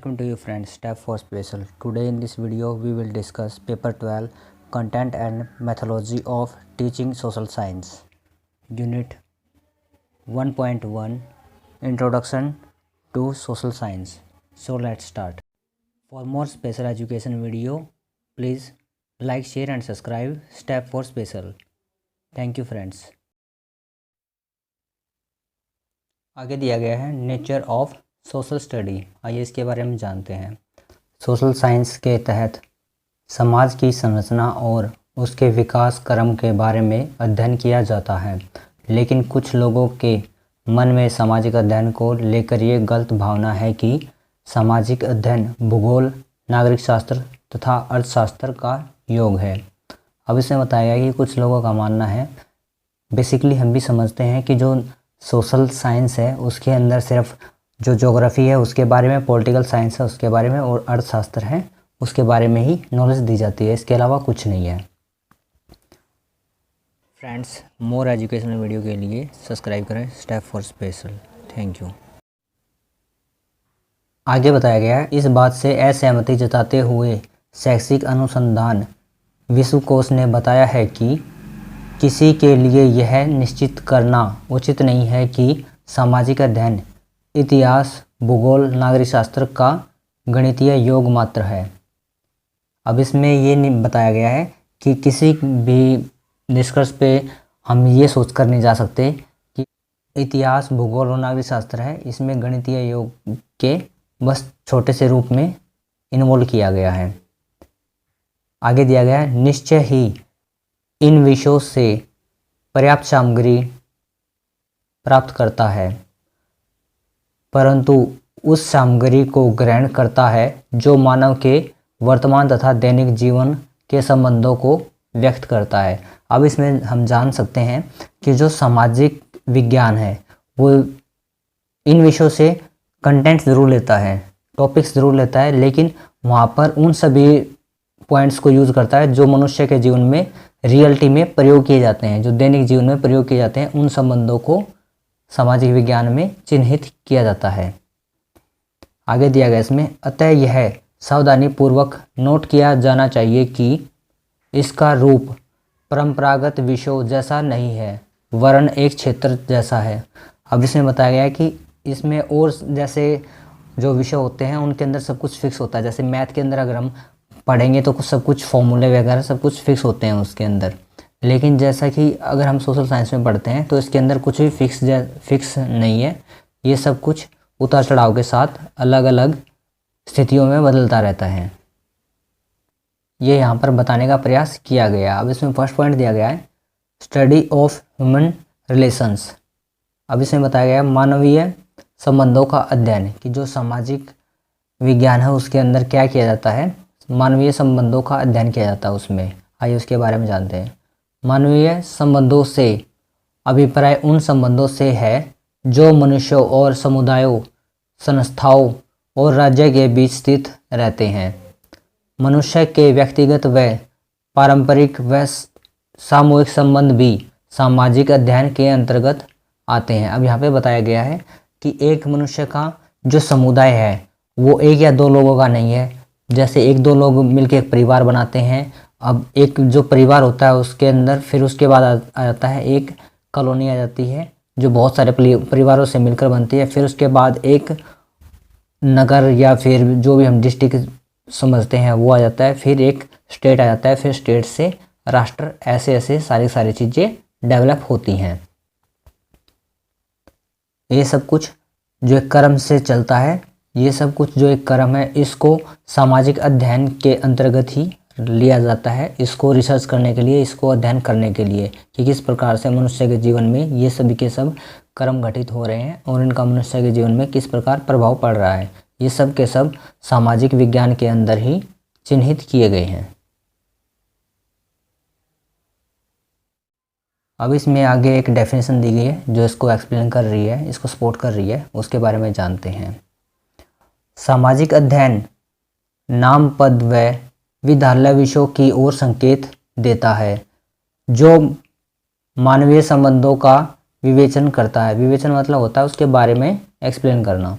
Welcome to you friends, Step for Special. Today in this video we will discuss paper 12 content and methodology of teaching social science. Unit 1.1 Introduction to Social Science. So let's start. For more special education video, please like, share and subscribe Step for Special. Thank you friends. आगे दिया गया है nature of social study. आइए इसके बारे में जानते हैं। सोशल साइंस के तहत समाज की संरचना और उसके विकास क्रम के बारे में अध्ययन किया जाता है, लेकिन कुछ लोगों के मन में सामाजिक अध्ययन को लेकर ये गलत भावना है कि सामाजिक अध्ययन भूगोल, नागरिक शास्त्र तथा अर्थशास्त्र का योग है। अब इसमें बताया गया कि कुछ लोगों का मानना है, बेसिकली हम भी समझते हैं कि जो सोशल साइंस है उसके अंदर सिर्फ जो ज्योग्राफी है उसके बारे में, पॉलिटिकल साइंस है उसके बारे में और अर्थशास्त्र है उसके बारे में ही नॉलेज दी जाती है, इसके अलावा कुछ नहीं है। फ्रेंड्स, मोर एजुकेशनल वीडियो के लिए सब्सक्राइब करें step for special. Thank you. आगे बताया गया है, इस बात से असहमति जताते हुए शैक्षिक अनुसंधान विश्वकोश ने बताया है कि किसी के लिए यह निश्चित करना उचित नहीं है कि सामाजिक अध्ययन इतिहास, भूगोल, नागरिक शास्त्र का गणितीय योग मात्र है। अब इसमें ये नहीं बताया गया है कि किसी भी निष्कर्ष पे हम ये सोचकर नहीं जा सकते कि इतिहास, भूगोल और नागरिक शास्त्र है, इसमें गणितीय योग के बस छोटे से रूप में इन्वॉल्व किया गया है। आगे दिया गया है, निश्चय ही इन विषयों से पर्याप्त सामग्री प्राप्त करता है, परंतु उस सामग्री को ग्रहण करता है जो मानव के वर्तमान तथा दैनिक जीवन के संबंधों को व्यक्त करता है। अब इसमें हम जान सकते हैं कि जो सामाजिक विज्ञान है वो इन विषयों से कंटेंट ज़रूर लेता है, टॉपिक्स ज़रूर लेता है, लेकिन वहाँ पर उन सभी पॉइंट्स को यूज़ करता है जो मनुष्य के जीवन में रियलिटी में प्रयोग किए जाते हैं, जो दैनिक जीवन में प्रयोग किए जाते हैं, उन संबंधों को सामाजिक विज्ञान में चिन्हित किया जाता है। आगे दिया गया इसमें, अतः यह सावधानी पूर्वक नोट किया जाना चाहिए कि इसका रूप परंपरागत विषयों जैसा नहीं है, वरन एक क्षेत्र जैसा है। अब इसमें बताया गया है कि इसमें और जैसे जो विषय होते हैं उनके अंदर सब कुछ फिक्स होता है, जैसे मैथ के अंदर अगर हम पढ़ेंगे तो सब कुछ फॉर्मूले वगैरह सब कुछ फिक्स होते हैं उसके अंदर, लेकिन जैसा कि अगर हम सोशल साइंस में पढ़ते हैं तो इसके अंदर कुछ भी फिक्स नहीं है, ये सब कुछ उतार चढ़ाव के साथ अलग अलग स्थितियों में बदलता रहता है। ये यहाँ पर बताने का प्रयास किया गया। अब इसमें फर्स्ट पॉइंट दिया गया है, स्टडी ऑफ ह्यूमन रिलेशंस। अब इसमें बताया गया है मानवीय संबंधों का अध्ययन, कि जो सामाजिक विज्ञान है उसके अंदर क्या किया जाता है, मानवीय संबंधों का अध्ययन किया जाता है उसमें। आइए उसके बारे में जानते हैं। मानवीय संबंधों से अभिप्राय उन संबंधों से है जो मनुष्यों और समुदायों, संस्थाओं और राज्य के बीच स्थित रहते हैं। मनुष्य के व्यक्तिगत व पारंपरिक व सामूहिक संबंध भी सामाजिक अध्ययन के अंतर्गत आते हैं। अब यहाँ पे बताया गया है कि एक मनुष्य का जो समुदाय है वो एक या दो लोगों का नहीं है। जैसे एक दो लोग मिलकर एक परिवार बनाते हैं, अब एक जो परिवार होता है उसके अंदर फिर उसके बाद आ जाता है एक कॉलोनी आ जाती है जो बहुत सारे परिवारों से मिलकर बनती है, फिर उसके बाद एक नगर या फिर जो भी हम डिस्ट्रिक्ट समझते हैं वो आ जाता है, फिर एक स्टेट आ जाता है, फिर स्टेट से राष्ट्र, ऐसे ऐसे सारी चीज़ें डेवलप होती हैं। ये सब कुछ जो एक क्रम से चलता है, ये सब कुछ जो एक क्रम है इसको सामाजिक अध्ययन के अंतर्गत ही लिया जाता है, इसको रिसर्च करने के लिए, इसको अध्ययन करने के लिए कि किस प्रकार से मनुष्य के जीवन में ये सभी के सब क्रम घटित हो रहे हैं और इनका मनुष्य के जीवन में किस प्रकार प्रभाव पड़ रहा है, ये सब के सब सामाजिक विज्ञान के अंदर ही चिन्हित किए गए हैं। अब इसमें आगे एक डेफिनेशन दी गई है जो इसको एक्सप्लेन कर रही है, इसको सपोर्ट कर रही है, उसके बारे में जानते हैं। सामाजिक अध्ययन नाम पद व विधालय विषयों की ओर संकेत देता है जो मानवीय संबंधों का विवेचन करता है। विवेचन मतलब होता है उसके बारे में एक्सप्लेन करना।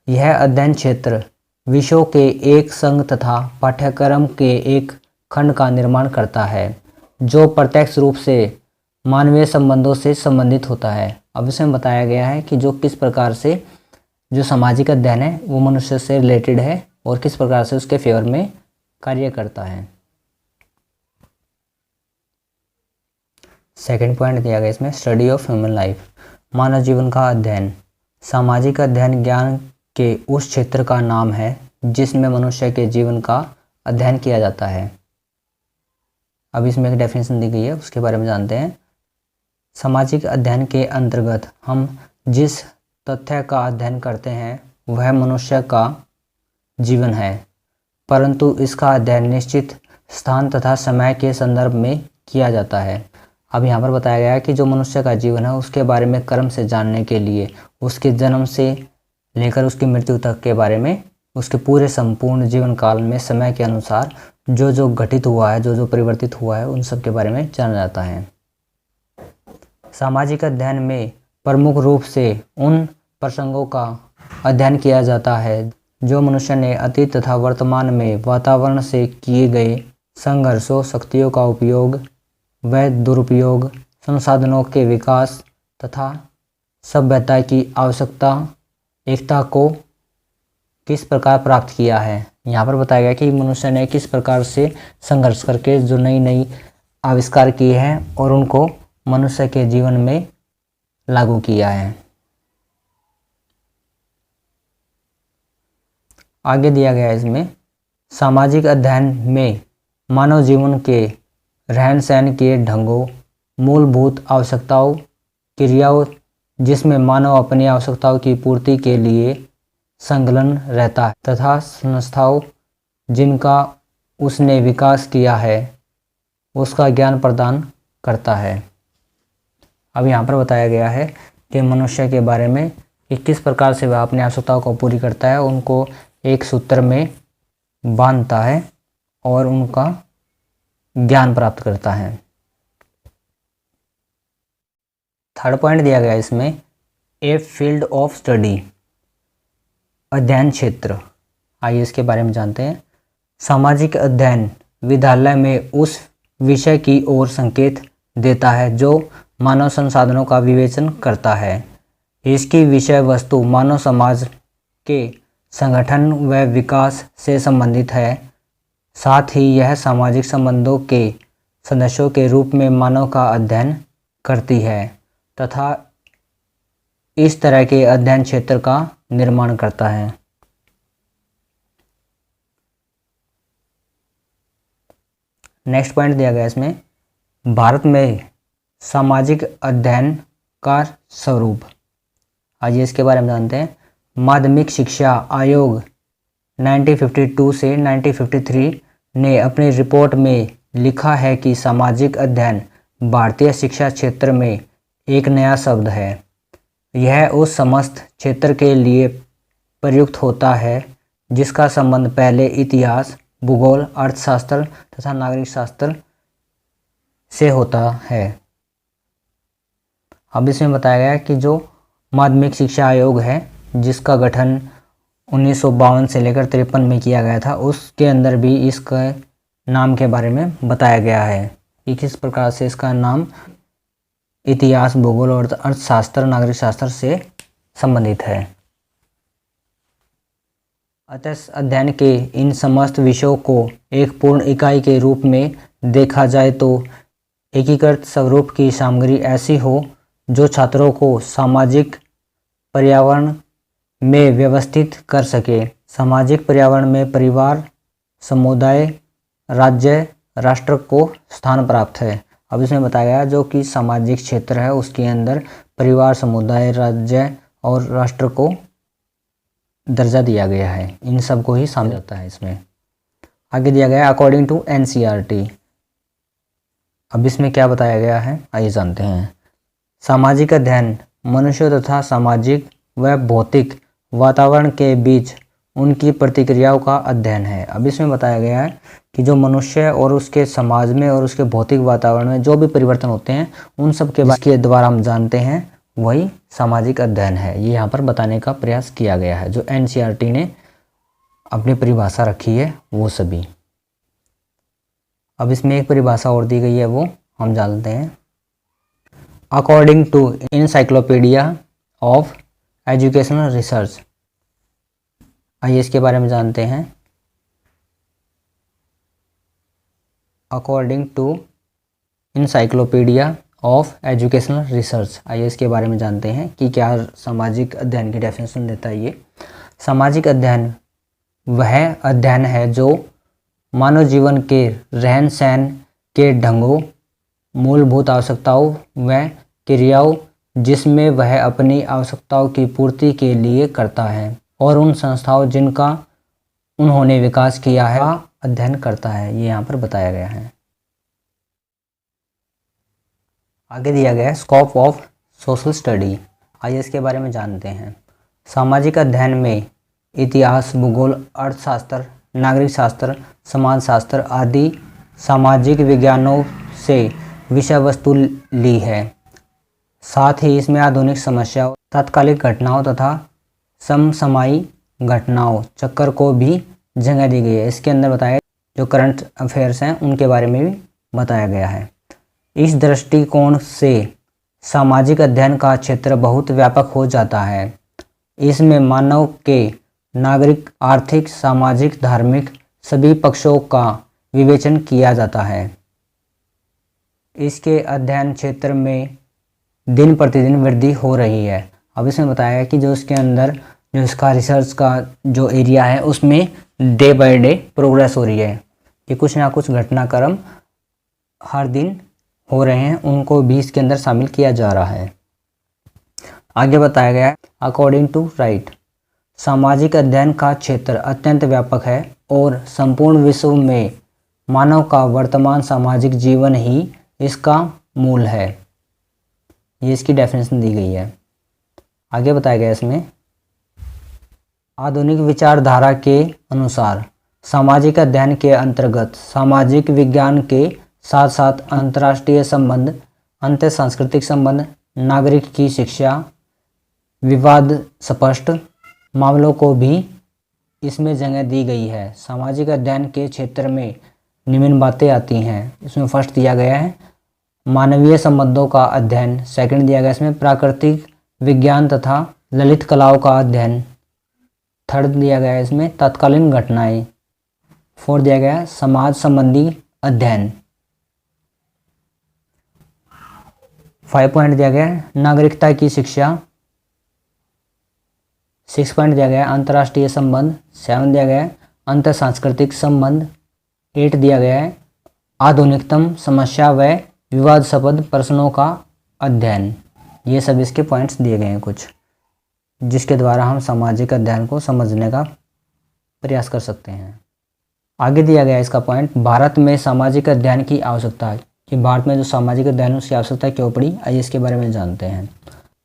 यह अध्ययन क्षेत्र विषयों के एक संघ तथा पाठ्यक्रम के एक खंड का निर्माण करता है जो प्रत्यक्ष रूप से मानवीय संबंधों से संबंधित होता है। अब इसमें बताया गया है कि जो किस प्रकार से जो सामाजिक अध्ययन है वो मनुष्य से रिलेटेड है और किस प्रकार से उसके फेवर में कार्य करता है। सेकंड पॉइंट दिया गया इसमें, स्टडी ऑफ ह्यूमन लाइफ, मानव जीवन का अध्ययन। सामाजिक अध्ययन ज्ञान के उस क्षेत्र का नाम है जिसमें मनुष्य के जीवन का अध्ययन किया जाता है। अब इसमें एक डेफिनेशन दी गई है, उसके बारे में जानते हैं। सामाजिक अध्ययन के अंतर्गत हम जिस तथ्य का अध्ययन करते हैं वह मनुष्य का जीवन है, परंतु इसका अध्ययन निश्चित स्थान तथा समय के संदर्भ में किया जाता है। अब यहाँ पर बताया गया है कि जो मनुष्य का जीवन है उसके बारे में क्रम से जानने के लिए उसके जन्म से लेकर उसकी मृत्यु तक के बारे में, उसके पूरे संपूर्ण जीवन काल में समय के अनुसार जो जो घटित हुआ है, जो जो परिवर्तित हुआ है, उन सब के बारे में जाना जाता है। सामाजिक अध्ययन में प्रमुख रूप से उन प्रसंगों का अध्ययन किया जाता है जो मनुष्य ने अतीत तथा वर्तमान में वातावरण से किए गए संघर्षों, शक्तियों का उपयोग व दुरुपयोग, संसाधनों के विकास तथा सभ्यता की आवश्यकता एकता को किस प्रकार प्राप्त किया है। यहाँ पर बताया गया कि मनुष्य ने किस प्रकार से संघर्ष करके जो नई नई आविष्कार किए हैं और उनको मनुष्य के जीवन में लागू किया है। आगे दिया गया इसमें, सामाजिक अध्ययन में मानव जीवन के रहन सहन के ढंगों, मूलभूत आवश्यकताओं, क्रियाओं जिसमें मानव अपनी आवश्यकताओं की पूर्ति के लिए संलग्न रहता है तथा संस्थाओं जिनका उसने विकास किया है उसका ज्ञान प्रदान करता है। अब यहाँ पर बताया गया है कि मनुष्य के बारे में कि किस प्रकार से वह अपनी आवश्यकताओं को पूरी करता है, उनको एक सूत्र में बांधता है और उनका ज्ञान प्राप्त करता है। थर्ड पॉइंट दिया गया इसमें, ए फील्ड ऑफ स्टडी, अध्ययन क्षेत्र। आइए इसके बारे में जानते हैं। सामाजिक अध्ययन विद्यालय में उस विषय की ओर संकेत देता है जो मानव संसाधनों का विवेचन करता है। इसकी विषय वस्तु मानव समाज के संगठन व विकास से संबंधित है। साथ ही यह सामाजिक संबंधों के सदस्यों के रूप में मानव का अध्ययन करती है तथा इस तरह के अध्ययन क्षेत्र का निर्माण करता है। नेक्स्ट पॉइंट दिया गया इसमें, भारत में सामाजिक अध्ययन का स्वरूप। आइए इसके बारे में जानते हैं। माध्यमिक शिक्षा आयोग 1952 से 1953 ने अपनी रिपोर्ट में लिखा है कि सामाजिक अध्ययन भारतीय शिक्षा क्षेत्र में एक नया शब्द है। यह उस समस्त क्षेत्र के लिए प्रयुक्त होता है जिसका संबंध पहले इतिहास, भूगोल, अर्थशास्त्र तथा नागरिक शास्त्र से होता है। अब इसमें बताया गया कि जो माध्यमिक शिक्षा आयोग है जिसका गठन 1952 से लेकर 53 में किया गया था, उसके अंदर भी इसके नाम के बारे में बताया गया है कि किस प्रकार से इसका नाम इतिहास, भूगोल और अर्थशास्त्र, नागरिक शास्त्र से संबंधित है। अतः अध्ययन के इन समस्त विषयों को एक पूर्ण इकाई के रूप में देखा जाए तो एकीकृत स्वरूप की सामग्री ऐसी हो जो छात्रों को सामाजिक पर्यावरण में व्यवस्थित कर सके। सामाजिक पर्यावरण में परिवार, समुदाय, राज्य, राष्ट्र को स्थान प्राप्त है। अब इसमें बताया गया जो कि सामाजिक क्षेत्र है उसके अंदर परिवार, समुदाय, राज्य और राष्ट्र को दर्जा दिया गया है। इन सब को ही शामिल होता है इसमें। आगे दिया गया अकॉर्डिंग टू एनसीईआरटी। अब इसमें क्या बताया गया है आइए जानते हैं। सामाजिक अध्ययन मनुष्य तथा सामाजिक व भौतिक वातावरण के बीच उनकी प्रतिक्रियाओं का अध्ययन है। अब इसमें बताया गया है कि जो मनुष्य और उसके समाज में और उसके भौतिक वातावरण में जो भी परिवर्तन होते हैं उन सब के द्वारा हम जानते हैं वही सामाजिक अध्ययन है। ये यहाँ पर बताने का प्रयास किया गया है जो एनसीईआरटी ने अपनी परिभाषा रखी है वो सभी। अब इसमें एक परिभाषा और दी गई है, वो हम जानते हैं। According to encyclopedia of educational research, आइए इसके बारे में जानते हैं। According to encyclopedia of educational research, आइए इसके बारे में जानते हैं कि क्या सामाजिक अध्ययन की डेफिनेशन देता है ये। सामाजिक अध्ययन वह अध्ययन है जो मानव जीवन के रहन सहन के ढंगों, मूलभूत आवश्यकताओं व क्रियाओं जिसमें वह अपनी आवश्यकताओं की पूर्ति के लिए करता है, और उन संस्थाओं जिनका उन्होंने विकास किया है का अध्ययन करता है, ये यहाँ पर बताया गया है। आगे दिया गया है स्कोप ऑफ सोशल स्टडी, आइए इसके बारे में जानते हैं। सामाजिक अध्ययन में इतिहास, भूगोल, अर्थशास्त्र, नागरिक शास्त्र, समाजशास्त्र आदि सामाजिक विज्ञानों से विषय वस्तु ली है। साथ ही इसमें आधुनिक समस्याओं, तात्कालिक घटनाओं तथा समसामयिक घटनाओं चक्कर को भी जगह दी गई है। इसके अंदर बताया जो करंट अफेयर्स हैं उनके बारे में भी बताया गया है। इस दृष्टिकोण से सामाजिक अध्ययन का क्षेत्र बहुत व्यापक हो जाता है। इसमें मानव के नागरिक, आर्थिक, सामाजिक, धार्मिक सभी पक्षों का विवेचन किया जाता है। इसके अध्ययन क्षेत्र में दिन प्रतिदिन वृद्धि हो रही है। अब इसमें बताया है कि जो इसके अंदर जो इसका रिसर्च का जो एरिया है उसमें डे बाय डे प्रोग्रेस हो रही है, कि कुछ ना कुछ घटनाक्रम हर दिन हो रहे हैं, उनको भी इसके अंदर शामिल किया जा रहा है। आगे बताया गया है अकॉर्डिंग टू राइट, सामाजिक अध्ययन का क्षेत्र अत्यंत व्यापक है और संपूर्ण विश्व में मानव का वर्तमान सामाजिक जीवन ही इसका मूल है। ये इसकी डेफिनेशन दी गई है। आगे बताया गया इसमें आधुनिक विचारधारा के अनुसार सामाजिक अध्ययन के अंतर्गत सामाजिक विज्ञान के साथ साथ अंतर्राष्ट्रीय संबंध, अंतर सांस्कृतिक संबंध, नागरिक की शिक्षा, विवाद स्पष्ट मामलों को भी इसमें जगह दी गई है। सामाजिक अध्ययन के क्षेत्र में निम्न बातें आती हैं। इसमें फर्स्ट दिया गया है मानवीय संबंधों का अध्ययन, सेकंड दिया गया इसमें प्राकृतिक विज्ञान तथा ललित कलाओं का अध्ययन, थर्ड दिया गया है इसमें तत्कालीन घटनाएं, फोर्थ दिया गया है समाज संबंधी अध्ययन, 5 पॉइंट दिया गया है नागरिकता की शिक्षा, 6 पॉइंट दिया गया है अंतर्राष्ट्रीय संबंध, 7 दिया गया है अंतर सांस्कृतिक संबंध, 8 दिया गया है आधुनिकतम समस्या व विवादास्पद प्रश्नों का अध्ययन। ये सब इसके पॉइंट्स दिए गए हैं कुछ, जिसके द्वारा हम सामाजिक अध्ययन को समझने का प्रयास कर सकते हैं। आगे दिया गया इसका पॉइंट भारत में सामाजिक अध्ययन की आवश्यकता है, कि भारत में जो सामाजिक अध्ययन उसकी आवश्यकता क्यों पड़ी, आइए इसके बारे में जानते हैं।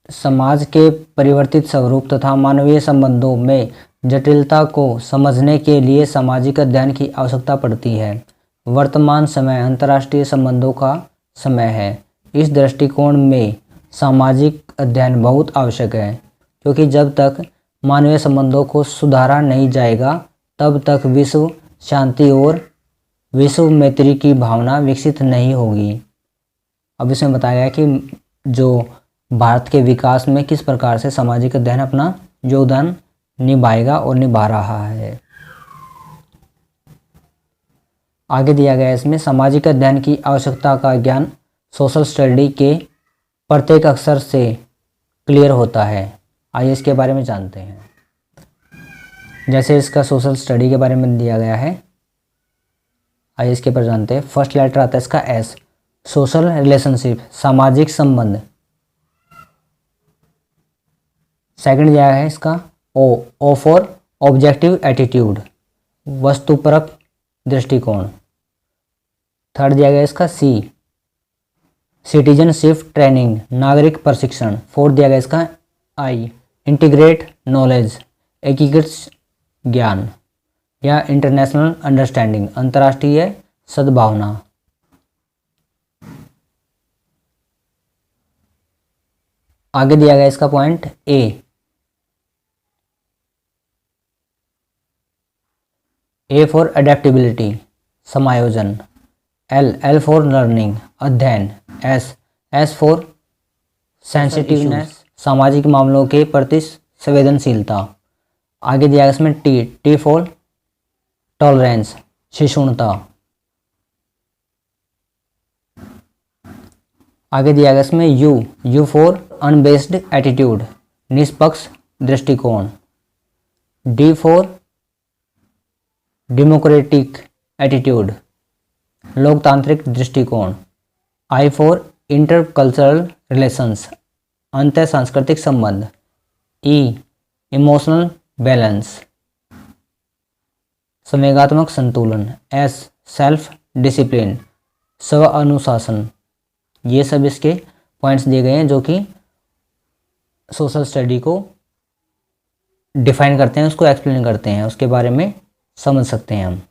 समाज के परिवर्तित स्वरूप तथा मानवीय संबंधों में जटिलता को समझने के लिए सामाजिक अध्ययन की आवश्यकता पड़ती है। वर्तमान समय अंतर्राष्ट्रीय संबंधों का समय है। इस दृष्टिकोण में सामाजिक अध्ययन बहुत आवश्यक है, क्योंकि जब तक मानवीय संबंधों को सुधारा नहीं जाएगा तब तक विश्व शांति और विश्व मैत्री की भावना विकसित नहीं होगी। अब इसमें बताया गया कि जो भारत के विकास में किस प्रकार से सामाजिक अध्ययन अपना योगदान निभाएगा और निभा रहा है। आगे दिया गया इसमें सामाजिक अध्ययन की आवश्यकता का ज्ञान सोशल स्टडी के प्रत्येक अक्षर से क्लियर होता है। आइए इसके बारे में जानते हैं। जैसे इसका सोशल स्टडी के बारे में दिया गया है, आइए इसके पर जानते हैं। फर्स्ट लेटर आता है इसका एस, सोशल रिलेशनशिप सामाजिक संबंध। सेकंड दिया है इसका ओ फॉर ऑब्जेक्टिव एटीट्यूड वस्तुपरक दृष्टिकोण। थर्ड दिया गया इसका सी, सिटीजनशिप ट्रेनिंग नागरिक प्रशिक्षण। फोर्थ दिया गया इसका आई, इंटीग्रेट नॉलेज एकीकृत ज्ञान या इंटरनेशनल अंडरस्टैंडिंग अंतर्राष्ट्रीय सद्भावना। आगे दिया गया इसका point A, A for adaptability, समायोजन। एल फॉर लर्निंग, अध्ययन। एस फॉर सेंसिटिवनेस, सामाजिक मामलों के प्रति संवेदनशीलता। आगे दिया गया इसमें टी फॉर टॉलरेंस, सहिष्णुता। आगे दिया गया इसमें यू फॉर अनबेस्ड एटीट्यूड, निष्पक्ष दृष्टिकोण। डी फॉर डेमोक्रेटिक एटीट्यूड, लोकतांत्रिक दृष्टिकोण। आई फॉर इंटरकल्चरल रिलेशंस, अंतर सांस्कृतिक संबंध। ई इमोशनल बैलेंस, संवेगात्मक संतुलन। एस सेल्फ डिसिप्लिन, स्व अनुशासन। ये सब इसके पॉइंट्स दिए गए हैं जो कि सोशल स्टडी को डिफाइन करते हैं, उसको एक्सप्लेन करते हैं, उसके बारे में समझ सकते हैं हम।